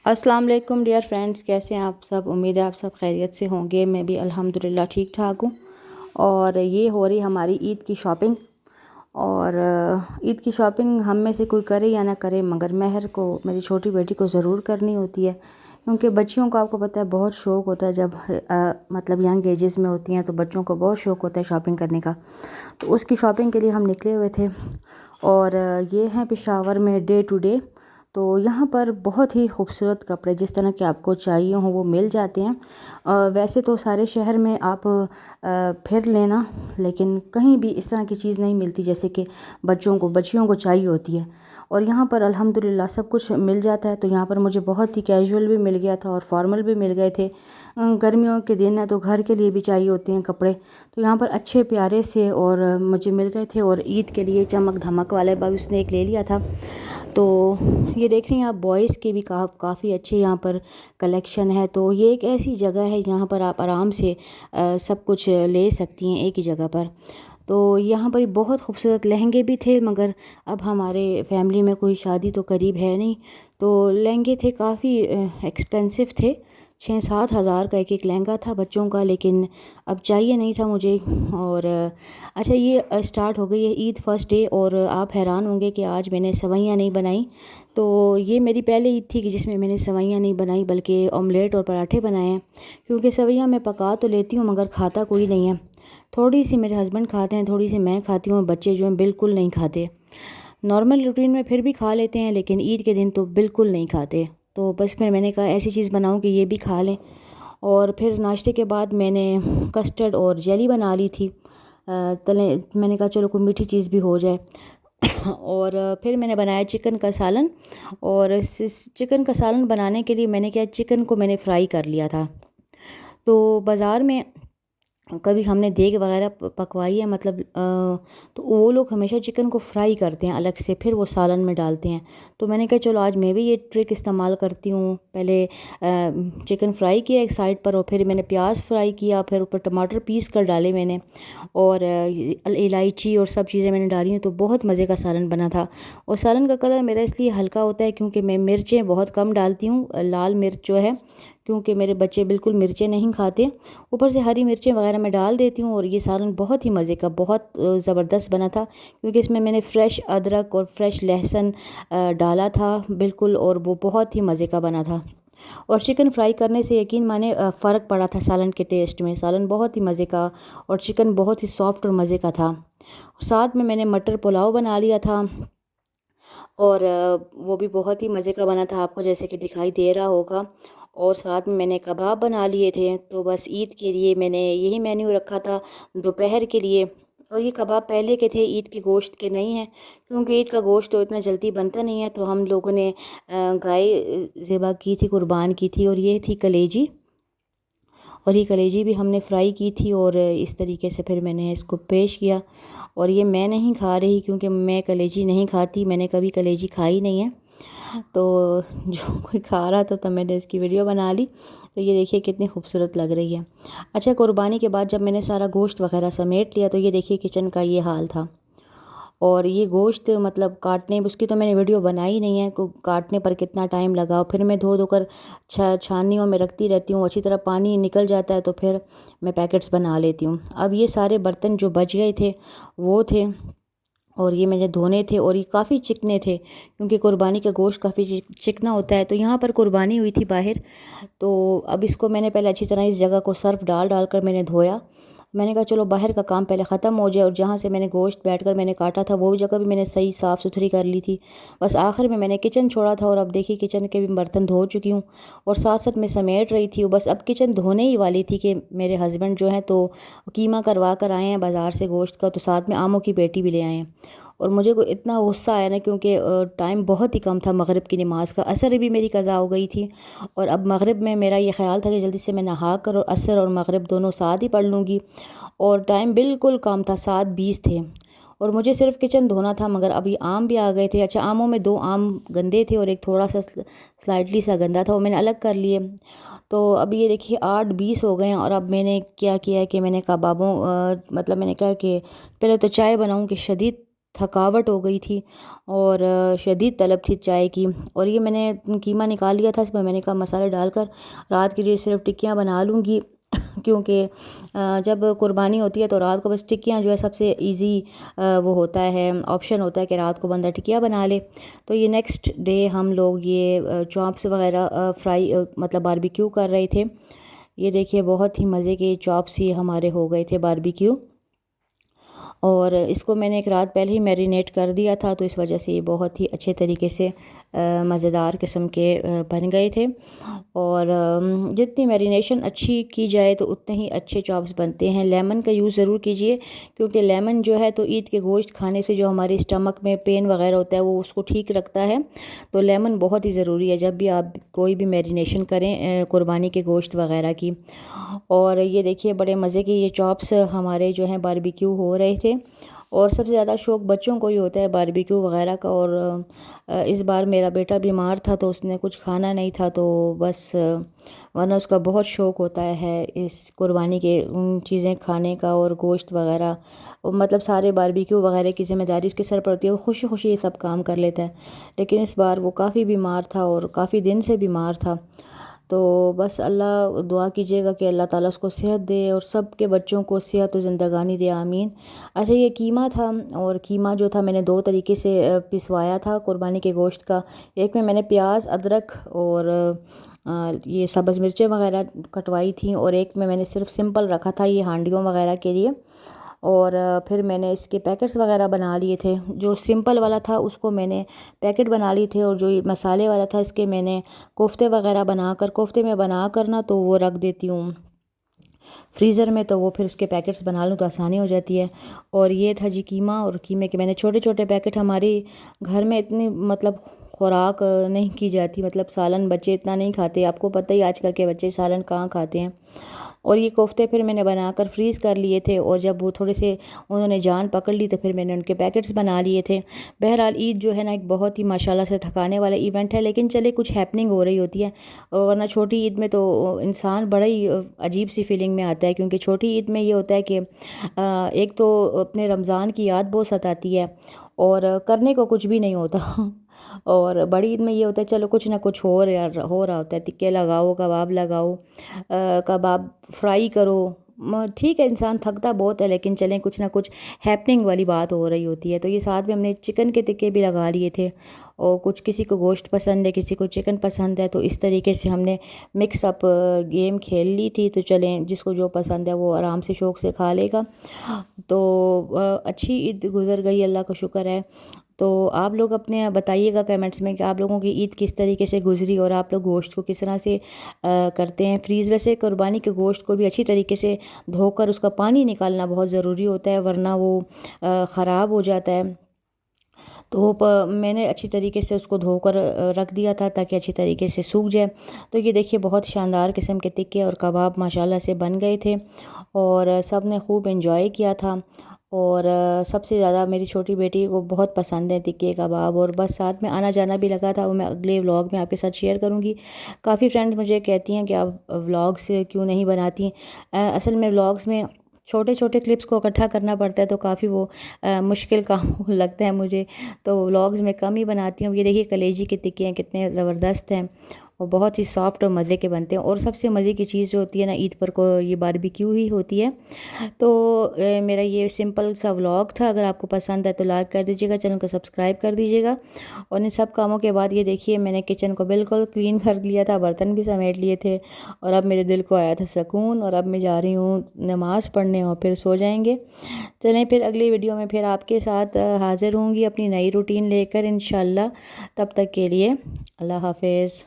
अस्सलाम वालेकुम dear friends, कैसे हैं आप सब। उम्मीद है आप सब खैरियत से होंगे। मैं भी अल्हम्दुलिल्लाह ठीक ठाक हूँ। और ये हो रही हमारी ईद की शॉपिंग। और ईद की शॉपिंग हम में से कोई करे या ना करे, मगर महर को, मेरी छोटी बेटी को ज़रूर करनी होती है, क्योंकि बच्चियों को आपको पता है बहुत शौक़ होता है। जब मतलब यंग एजेस में होती हैं तो बच्चों को बहुत शौक़ होता है शॉपिंग करने का। तो उसकी शॉपिंग के लिए हम निकले हुए थे। और ये हैं पेशावर में डे टू डे। तो यहाँ पर बहुत ही खूबसूरत कपड़े जिस तरह के आपको चाहिए हों वो मिल जाते हैं। वैसे तो सारे शहर में आप फिर लेना, लेकिन कहीं भी इस तरह की चीज़ नहीं मिलती जैसे कि बच्चियों को चाहिए होती है। और यहाँ पर अल्हम्दुलिल्लाह सब कुछ मिल जाता है। तो यहाँ पर मुझे बहुत ही कैजुअल भी मिल गया था और फॉर्मल भी मिल गए थे। गर्मियों के दिन है तो घर के लिए भी चाहिए होते हैं कपड़े, तो यहाँ पर अच्छे प्यारे से और मुझे मिल गए थे। और ईद के लिए चमक धमक वाले भी उसने एक ले लिया था। तो ये देख रही हैं आप, बॉयज़ के भी काफ़ी अच्छे यहाँ पर कलेक्शन है। तो ये एक ऐसी जगह है जहाँ पर आप आराम से सब कुछ ले सकती हैं एक ही जगह पर। तो यहाँ पर बहुत खूबसूरत लहंगे भी थे, मगर अब हमारे फैमिली में कोई शादी तो करीब है नहीं। तो लहंगे थे, काफ़ी एक्सपेंसिव थे। 6-7 हज़ार का एक एक लहंगा था बच्चों का, लेकिन अब चाहिए नहीं था मुझे। और अच्छा, ये स्टार्ट हो गई है ईद फर्स्ट डे। और आप हैरान होंगे कि आज मैंने सेवइयाँ नहीं बनाई। तो ये मेरी पहले ईद थी कि जिसमें मैंने सेवइयाँ नहीं बनाई, बल्कि ऑमलेट और पराठे बनाए हैं। क्योंकि सेवइयाँ मैं पका तो लेती हूँ मगर खाता कोई नहीं है। थोड़ी सी मेरे हस्बैंड खाते हैं, थोड़ी सी मैं खाती हूँ, बच्चे जो हैं बिल्कुल नहीं खाते। नॉर्मल रूटीन में फिर भी खा लेते हैं, लेकिन ईद के दिन तो बिल्कुल नहीं खाते। तो बस फिर मैंने कहा ऐसी चीज़ बनाऊँ कि ये भी खा लें। और फिर नाश्ते के बाद मैंने कस्टर्ड और जेली बना ली थी। तले मैंने कहा चलो कोई मीठी चीज़ भी हो जाए। और फिर मैंने बनाया चिकन का सालन। और इस चिकन का सालन बनाने के लिए मैंने क्या, चिकन को मैंने फ्राई कर लिया था। तो बाज़ार में कभी हमने देग वगैरह पकवाई है, मतलब तो वो लोग हमेशा चिकन को फ्राई करते हैं अलग से, फिर वो सालन में डालते हैं। तो मैंने कहा चलो आज मैं भी ये ट्रिक इस्तेमाल करती हूँ। पहले चिकन फ्राई किया एक साइड पर, और फिर मैंने प्याज फ्राई किया, फिर ऊपर टमाटर पीस कर डाले मैंने, और इलायची और सब चीज़ें मैंने डाली हैं। तो बहुत मज़े का सालन बना था। और सालन का कलर मेरा इसलिए हल्का होता है क्योंकि मैं मिर्चें बहुत कम डालती हूँ, लाल मिर्च जो है, क्योंकि मेरे बच्चे बिल्कुल मिर्चें नहीं खाते। ऊपर से हरी मिर्चें वगैरह मैं डाल देती हूँ। और ये सालन बहुत ही मज़े का, बहुत ज़बरदस्त बना था, क्योंकि इसमें मैंने फ़्रेश अदरक और फ्रेश लहसुन डाला था बिल्कुल, और वो बहुत ही मज़े का बना था। और चिकन फ्राई करने से यकीन माने फ़र्क पड़ा था सालन के टेस्ट में। सालन बहुत ही मज़े का और चिकन बहुत ही सॉफ्ट और मज़े का था। साथ में मैंने मटर पुलाव बना लिया था, और वो भी बहुत ही मज़े का बना था, आपको जैसे कि दिखाई दे रहा होगा। और साथ में मैंने कबाब बना लिए थे। तो बस ईद के लिए मैंने यही मेन्यू रखा था दोपहर के लिए। और ये कबाब पहले के थे, ईद के गोश्त के नहीं हैं, क्योंकि ईद का गोश्त तो इतना जल्दी बनता नहीं है। तो हम लोगों ने गाय ज़िबा की थी, कुर्बान की थी, और ये थी कलेजी। और ये कलेजी भी हमने फ्राई की थी, और इस तरीके से फिर मैंने इसको पेश किया। और ये मैं नहीं खा रही क्योंकि मैं कलेजी नहीं खाती, मैंने कभी कलेजी खाई नहीं है। तो जो कोई खा रहा था तो मैंने इसकी वीडियो बना ली। तो ये देखिए कितनी खूबसूरत लग रही है। अच्छा, कुर्बानी के बाद जब मैंने सारा गोश्त वगैरह समेट लिया तो ये देखिए किचन का ये हाल था। और ये गोश्त मतलब काटने, उसकी तो मैंने वीडियो बनाई नहीं है, को काटने पर कितना टाइम लगा। फिर मैं धो धोकर छानियों में रखती रहती हूँ, अच्छी तरह पानी निकल जाता है, तो फिर मैं पैकेट्स बना लेती हूँ। अब ये सारे बर्तन जो बच गए थे वो थे, और ये मैंने धोने थे, और ये काफ़ी चिकने थे क्योंकि कुर्बानी का गोश्त काफ़ी चिकना होता है। तो यहाँ पर कुर्बानी हुई थी बाहर। तो अब इसको मैंने पहले अच्छी तरह इस जगह को सर्फ डाल डाल कर मैंने धोया। मैंने कहा चलो बाहर का काम पहले ख़त्म हो जाए, और जहाँ से मैंने गोश्त बैठकर मैंने काटा था वो जगह भी मैंने सही साफ़ सुथरी कर ली थी। बस आखिर में मैंने किचन छोड़ा था, और अब देखिए किचन के भी बर्तन धो चुकी हूँ, और साथ साथ मैं समेट रही थी। बस अब किचन धोने ही वाली थी कि मेरे हस्बैंड जो हैं तो कीमा करवा कर आए हैं बाज़ार से गोश्त का, तो साथ में आमों की पेटी भी ले आए हैं। और मुझे को इतना गुस्सा आया ना, क्योंकि टाइम बहुत ही कम था मगरिब की नमाज़ का। असर भी मेरी कज़ा हो गई थी, और अब मगरिब में मेरा ये ख़्याल था कि जल्दी से मैं नहा कर और असर और मगरिब दोनों साथ ही पढ़ लूँगी। और टाइम बिल्कुल कम था, 7:20 थे, और मुझे सिर्फ किचन धोना था। मगर अभी आम भी आ गए थे। अच्छा, आमों में 2 आम गंदे थे और एक थोड़ा सा स्लाइटली सा गंदा था, वो मैंने अलग कर लिए। तो अभी ये देखिए 8:20 हो गए हैं, और अब मैंने क्या किया कि मैंने कबाबों मतलब मैंने कहा कि पहले तो चाय बनाऊं कि शदीद थकावट हो गई थी और शदीद तलब थी चाय की। और ये मैंने कीमा निकाल लिया था, इसमें मैंने कहा मसाले डालकर रात के लिए सिर्फ टिक्कियाँ बना लूँगी क्योंकि जब कुर्बानी होती है तो रात को बस टिक्कियाँ जो है सबसे इजी वो होता है, ऑप्शन होता है कि रात को बंदा टिक्कियाँ बना ले। तो ये नेक्स्ट डे हम लोग ये चॉप्स वगैरह फ्राई मतलब बारबेक्यू कर रहे थे। ये देखिए बहुत ही मज़े के चॉप्स ये हमारे हो गए थे बारबेक्यू, और इसको मैंने एक रात पहले ही मैरिनेट कर दिया था, तो इस वजह से ये बहुत ही अच्छे तरीके से मज़ेदार किस्म के बन गए थे। और जितनी मैरिनेशन अच्छी की जाए तो उतने ही अच्छे चॉप्स बनते हैं। लेमन का यूज़ ज़रूर कीजिए, क्योंकि लेमन जो है तो ईद के गोश्त खाने से जो हमारे स्टमक में पेन वगैरह होता है वो उसको ठीक रखता है। तो लेमन बहुत ही ज़रूरी है जब भी आप कोई भी मैरिनेशन करें कुर्बानी के गोश्त वगैरह की। और ये देखिए बड़े मज़े के ये चॉप्स हमारे जो हैं बारबेक्यू हो रहे थे। और सबसे ज़्यादा शौक़ बच्चों को ही होता है बारबेक्यू वगैरह का। और इस बार मेरा बेटा बीमार था तो उसने कुछ खाना नहीं था, तो बस वरना उसका बहुत शौक़ होता है इस कुर्बानी के उन चीज़ें खाने का और गोश्त वगैरह। मतलब सारे बारबेक्यू वगैरह की ज़िम्मेदारी उसके सर पर होती है, वो खुशी खुशी ये सब काम कर लेता है। लेकिन इस बार वो काफ़ी बीमार था और काफ़ी दिन से बीमार था। तो बस अल्लाह दुआ कीजिएगा कि अल्लाह ताला उसको सेहत दे और सब के बच्चों को सेहत और ज़िंदगानी दे, आमीन। अच्छा, ये कीमा था, और कीमा जो था मैंने दो तरीके से पिसवाया था कुर्बानी के गोश्त का। एक में मैंने प्याज, अदरक और ये सब्ज़ मिर्चें वगैरह कटवाई थी, और एक में मैंने सिर्फ सिंपल रखा था ये हांडियों वगैरह के लिए। और फिर मैंने इसके पैकेट्स वगैरह बना लिए थे। जो सिंपल वाला था उसको मैंने पैकेट बना लिए थे, और जो ये मसाले वाला था इसके मैंने कोफ्ते वगैरह बनाकर, कोफ्ते में बनाकर ना तो वो रख देती हूँ फ्रीज़र में, तो वो फिर उसके पैकेट्स बना लूँ तो आसानी हो जाती है। और ये था जी कीमा, और कीमे के मैंने छोटे छोटे पैकेट, हमारे घर में इतनी मतलब खुराक नहीं की जाती, मतलब सालन बच्चे इतना नहीं खाते, आपको पता ही आजकल के बच्चे सालन कहाँ खाते हैं। और ये कोफ्ते फिर मैंने बनाकर फ्रीज़ कर लिए थे, और जब वो थोड़े से उन्होंने जान पकड़ ली तो फिर मैंने उनके पैकेट्स बना लिए थे। बहरहाल ईद जो है ना एक बहुत ही माशाल्लाह से थकाने वाला इवेंट है, लेकिन चले कुछ हैपनिंग हो रही होती है। और वरना छोटी ईद में तो इंसान बड़ा ही अजीब सी फीलिंग में आता है, क्योंकि छोटी ईद में ये होता है कि एक तो अपने रमज़ान की याद बहुत सताती है और करने को कुछ भी नहीं होता और बड़ी ईद में ये होता है चलो कुछ ना कुछ हो रहा होता है, टिक्के लगाओ, कबाब लगाओ, कबाब फ्राई करो। ठीक है, इंसान थकता बहुत है, लेकिन चलें कुछ ना कुछ हैपनिंग वाली बात हो रही होती है। तो ये साथ में हमने चिकन के टिक्के भी लगा लिए थे, और कुछ किसी को गोश्त पसंद है, किसी को चिकन पसंद है, तो इस तरीके से हमने मिक्स अप गेम खेल ली थी। तो चलें जिसको जो पसंद है वो आराम से शौक़ से खा लेगा। तो अच्छी ईद गुज़र गई, अल्लाह का शुक्र है। तो आप लोग अपने बताइएगा कमेंट्स में कि आप लोगों की ईद किस तरीके से गुजरी, और आप लोग गोश्त को किस तरह से करते हैं फ्रीज़। वैसे कुर्बानी के गोश्त को भी अच्छी तरीके से धोकर उसका पानी निकालना बहुत ज़रूरी होता है, वरना वो ख़राब हो जाता है। तो मैंने अच्छी तरीके से उसको धोकर रख दिया था ताकि अच्छी तरीके से सूख जाए। तो ये देखिए बहुत शानदार किस्म के टिक्के और कबाब माशाल्लाह से बन गए थे, और सब ने खूब एंजॉय किया था। और सबसे ज़्यादा मेरी छोटी बेटी को बहुत पसंद है टिक्के कबाब, और बस साथ में आना जाना भी लगा था, वो मैं अगले व्लॉग में आपके साथ शेयर करूँगी। काफ़ी फ्रेंड्स मुझे कहती हैं कि आप व्लॉग्स क्यों नहीं बनाती। असल में व्लॉग्स में छोटे छोटे क्लिप्स को इकट्ठा करना पड़ता है, तो काफ़ी वो मुश्किल काम लगता है मुझे, तो व्लॉग्स में कम ही बनाती हूँ। ये देखिए कलेजी के टिक्के हैं, कितने ज़बरदस्त हैं और बहुत ही सॉफ्ट और मज़े के बनते हैं। और सबसे मज़े की चीज़ जो होती है ना ईद पर को ये बारबेक्यू ही होती है। तो मेरा ये सिंपल सा व्लॉग था, अगर आपको पसंद है तो लाइक कर दीजिएगा, चैनल को सब्सक्राइब कर दीजिएगा। और इन सब कामों के बाद ये देखिए मैंने किचन को बिल्कुल क्लीन कर लिया था, बर्तन भी समेट लिए थे, और अब मेरे दिल को आया था सुकून। और अब मैं जा रही हूँ नमाज़ पढ़ने और फिर सो जाएंगे। चलें फिर अगली वीडियो में फिर आपके साथ हाज़िर होंगी अपनी नई रूटीन लेकर इंशाल्लाह। तब तक के लिए अल्लाह हाफ़िज़।